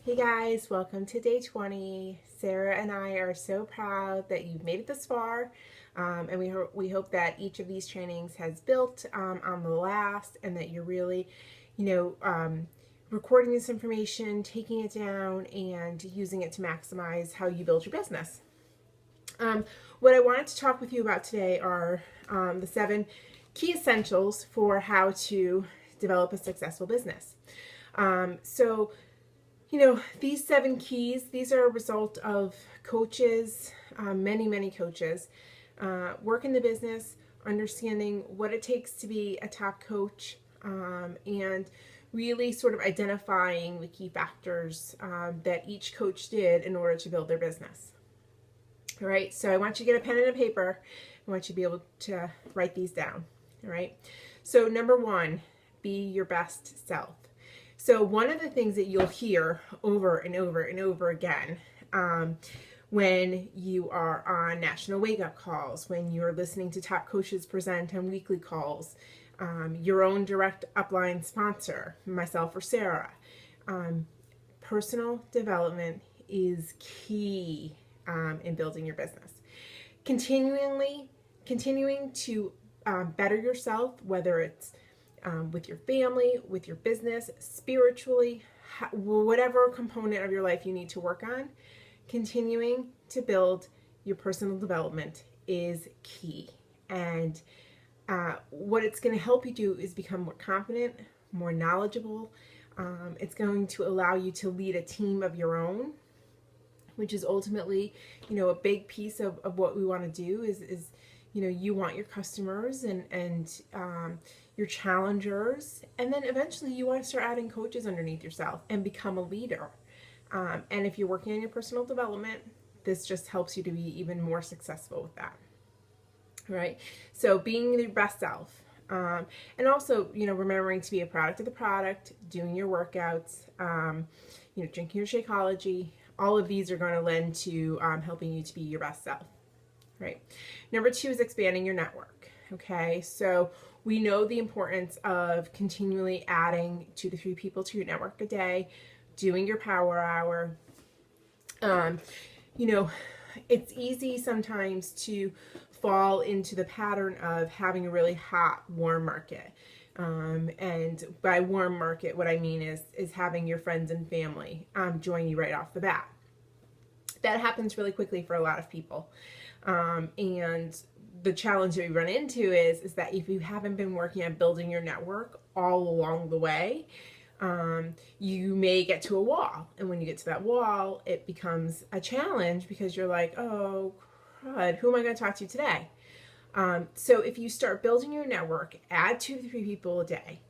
Hey guys, welcome to day 20. Sarah and I are so proud that you've made it this far, and we hope that each of these trainings has built on the last, and that you're really, you know, recording this information, taking it down, and using it to maximize how you build your business. What I wanted to talk with you about today are the 7 key essentials for how to develop a successful business. These 7 keys, these are a result of coaches, many coaches, work in the business, understanding what it takes to be a top coach, and really sort of identifying the key factors that each coach did in order to build their business. All right, so I want you to get a pen and a paper. I want you to be able to write these down. All right, so number 1, be your best self. So one of the things that you'll hear over and over and over again when you are on national wake-up calls, when you're listening to top coaches present on weekly calls, your own direct upline sponsor, myself or Sarah, personal development is key in building your business. Continuing to better yourself, whether it's with your family, with your business, spiritually, whatever component of your life you need to work on, continuing to build your personal development is key. And what it's going to help you do is become more confident, more knowledgeable. It's going to allow you to lead a team of your own, which is ultimately, a big piece of what we want to do is you want your customers and your challengers, and then eventually you want to start adding coaches underneath yourself and become a leader. And if you're working on your personal development, this just helps you to be even more successful with that. All right, so being your best self, and also remembering to be a product of the product, doing your workouts, drinking your Shakeology. All of these are going to lend to helping you to be your best self. Right. Number 2 is expanding your network. Okay, so we know the importance of continually adding 2 to 3 people to your network a day, doing your power hour. It's easy sometimes to fall into the pattern of having a really hot, warm market. And by warm market, what I mean is having your friends and family join you right off the bat. That happens really quickly for a lot of people. And the challenge that we run into is that if you haven't been working on building your network all along the way, you may get to a wall. And when you get to that wall, it becomes a challenge because you're like, oh, crud, who am I going to talk to today? So if you start building your network, add 2 to 3 people a day.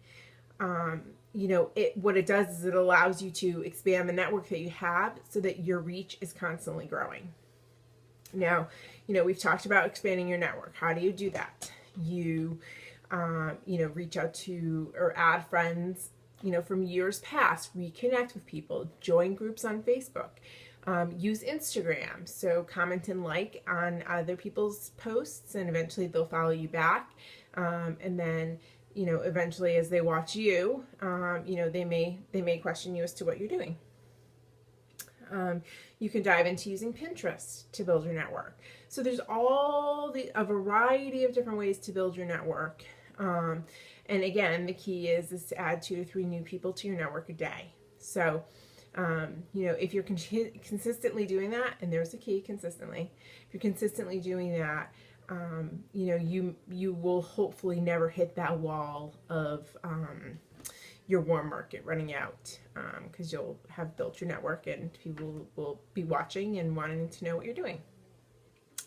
What it does is it allows you to expand the network that you have so that your reach is constantly growing. Now, we've talked about expanding your network. How do you do that? You, reach out to or add friends, from years past, reconnect with people, join groups on Facebook, use Instagram. So comment and like on other people's posts, and eventually they'll follow you back. And then, eventually as they watch you, they may question you as to what you're doing. You can dive into using Pinterest to build your network. So there's a variety of different ways to build your network. And again, the key is to add 2 to 3 new people to your network a day. So, if you're consistently doing that, and there's the key, consistently, if you're consistently doing that, you will hopefully never hit that wall of your warm market running out, because you'll have built your network and people will be watching and wanting to know what you're doing.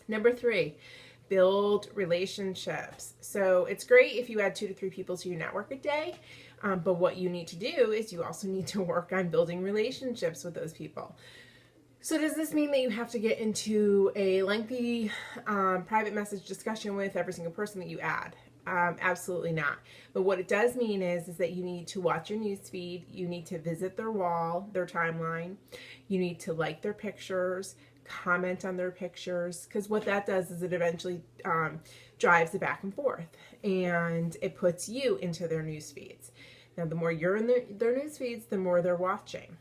Number 3, build relationships. So it's great if you add 2 to 3 people to your network a day, but what you need to do is you also need to work on building relationships with those people. So does this mean that you have to get into a lengthy private message discussion with every single person that you add? Absolutely not. But what it does mean is that you need to watch your news feed, you need to visit their wall, their timeline, you need to like their pictures, comment on their pictures, because what that does is it eventually drives it back and forth, and it puts you into their news feeds. Now, the more you're in their news feeds, the more they're watching.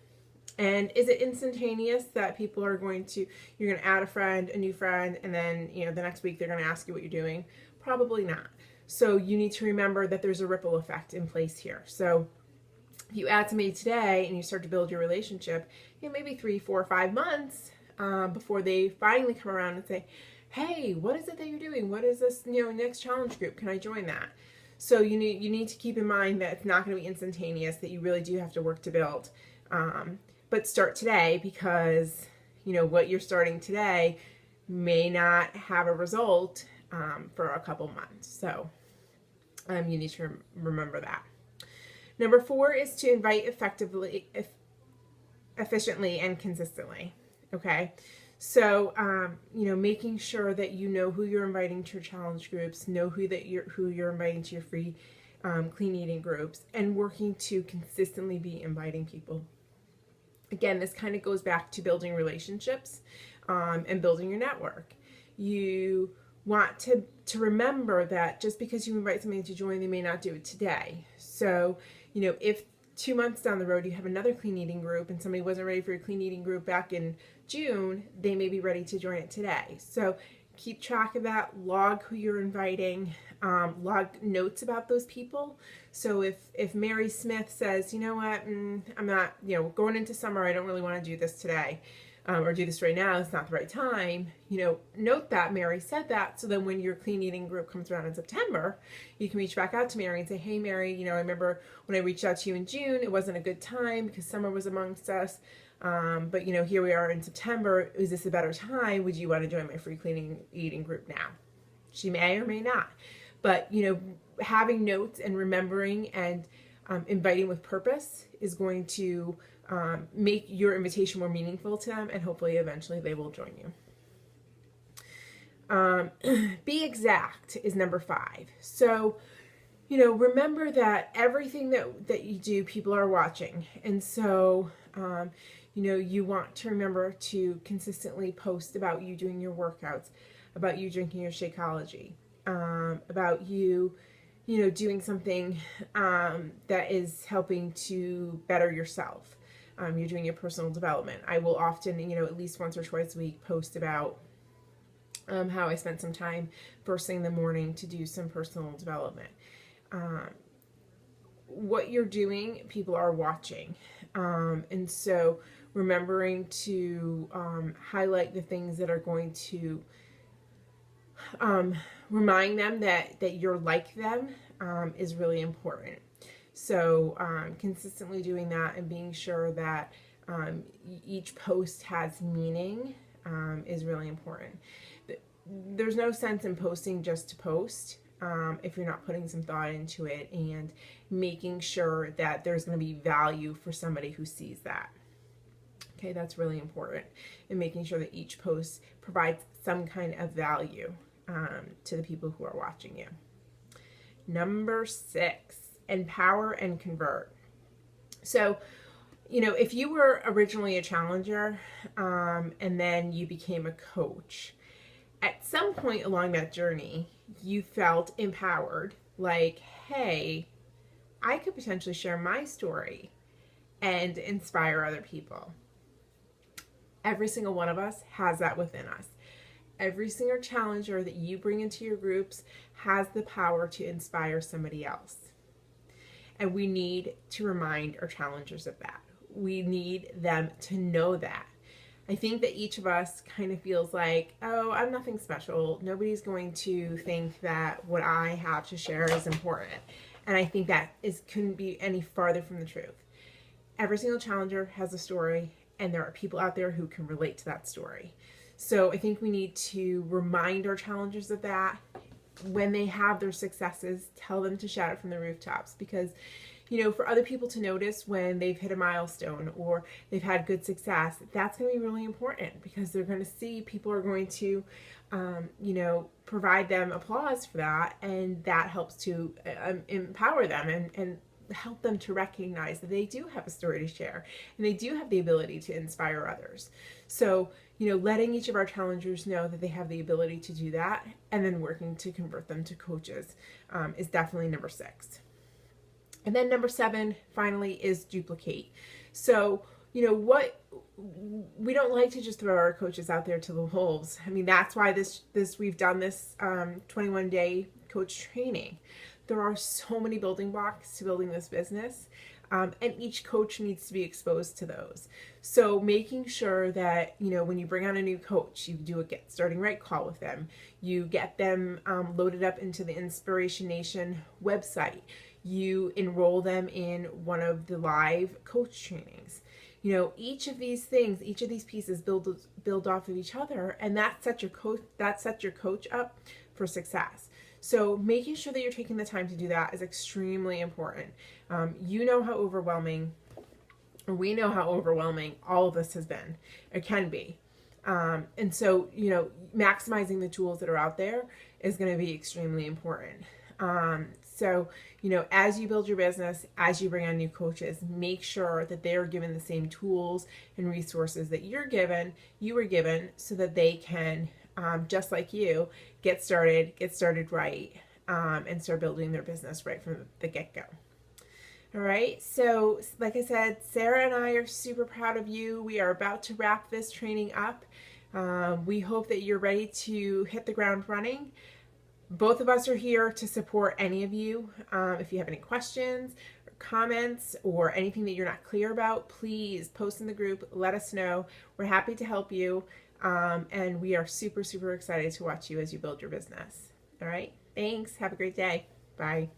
And is it instantaneous that people are you're going to add a new friend, and then, the next week they're going to ask you what you're doing? Probably not. So you need to remember that there's a ripple effect in place here. So if you add somebody today and you start to build your relationship, maybe 3, 4, 5 months before they finally come around and say, hey, what is it that you're doing? What is this, next challenge group? Can I join that? So you need to keep in mind that it's not going to be instantaneous, that you really do have to work to build. But start today, because, what you're starting today may not have a result for a couple months. So you need to remember that. Number 4 is to invite efficiently and consistently. Okay. So, making sure that you know who you're inviting to your challenge groups, know who you're inviting to your free clean eating groups, and working to consistently be inviting people. Again, this kind of goes back to building relationships and building your network. You want to remember that just because you invite somebody to join, they may not do it today. So, if 2 months down the road you have another clean eating group and somebody wasn't ready for a clean eating group back in June, they may be ready to join it today. So keep track of that, log who you're inviting, log notes about those people. So if Mary Smith says, you know what, I'm not, going into summer, I don't really want to do this today, or do this right now, it's not the right time, note that Mary said that, so then when your clean eating group comes around in September, you can reach back out to Mary and say, hey Mary, I remember when I reached out to you in June, it wasn't a good time because summer was amongst us, but here we are in September, is this a better time? Would you want to join my free clean eating group now? She may or may not, but having notes and remembering and inviting with purpose is going to make your invitation more meaningful to them, and hopefully eventually they will join you. Be exact is number 5. So, remember that everything that you do, people are watching. And so, you want to remember to consistently post about you doing your workouts, about you drinking your Shakeology, about you, doing something that is helping to better yourself. You're doing your personal development. I will often, at least once or twice a week, post about how I spent some time first thing in the morning to do some personal development. What you're doing, people are watching. And so remembering to highlight the things that are going to remind them that you're like them is really important. So consistently doing that and being sure that each post has meaning is really important. There's no sense in posting just to post if you're not putting some thought into it and making sure that there's going to be value for somebody who sees that. Okay, that's really important, and making sure that each post provides some kind of value to the people who are watching you. Number 6. Empower and convert. So, if you were originally a challenger and then you became a coach, at some point along that journey, you felt empowered, like, hey, I could potentially share my story and inspire other people. Every single one of us has that within us. Every single challenger that you bring into your groups has the power to inspire somebody else. And we need to remind our challengers of that. We need them to know that. I think that each of us kind of feels like, oh, I'm nothing special. Nobody's going to think that what I have to share is important. And I think that couldn't be any farther from the truth. Every single challenger has a story, and there are people out there who can relate to that story. So I think we need to remind our challengers of that. When they have their successes, tell them to shout it from the rooftops, because for other people to notice when they've hit a milestone or they've had good success, that's going to be really important, because they're going to see people are going to provide them applause for that, and that helps to empower them and help them to recognize that they do have a story to share and they do have the ability to inspire others. So letting each of our challengers know that they have the ability to do that, and then working to convert them to coaches is definitely number 6. And then number 7, finally, is duplicate. So, you know, what we don't like to just throw our coaches out there to the wolves. I mean, that's why we've done this 21-day coach training. There are so many building blocks to building this business, and each coach needs to be exposed to those. So making sure that, you know, when you bring on a new coach, you do a get starting right call with them. You get them loaded up into the Inspiration Nation website. You enroll them in one of the live coach trainings. You know, each of these things, each of these pieces build off of each other, and that sets your coach up for success. So making sure that you're taking the time to do that is extremely important. You know how overwhelming, or we know how overwhelming all of this has been. It can be. And so, you know, maximizing the tools that are out there is going to be extremely important. So, you know, as you build your business, as you bring on new coaches, make sure that they are given the same tools and resources that you were given, so that they can, just like you, get started right, and start building their business right from the get-go. All right, so like I said, Sarah and I are super proud of you. We are about to wrap this training up. We hope that you're ready to hit the ground running. Both of us are here to support any of you. If you have any questions or comments or anything that you're not clear about, please post in the group. Let us know. We're happy to help you. And we are super, super excited to watch you as you build your business. All right. Thanks. Have a great day. Bye.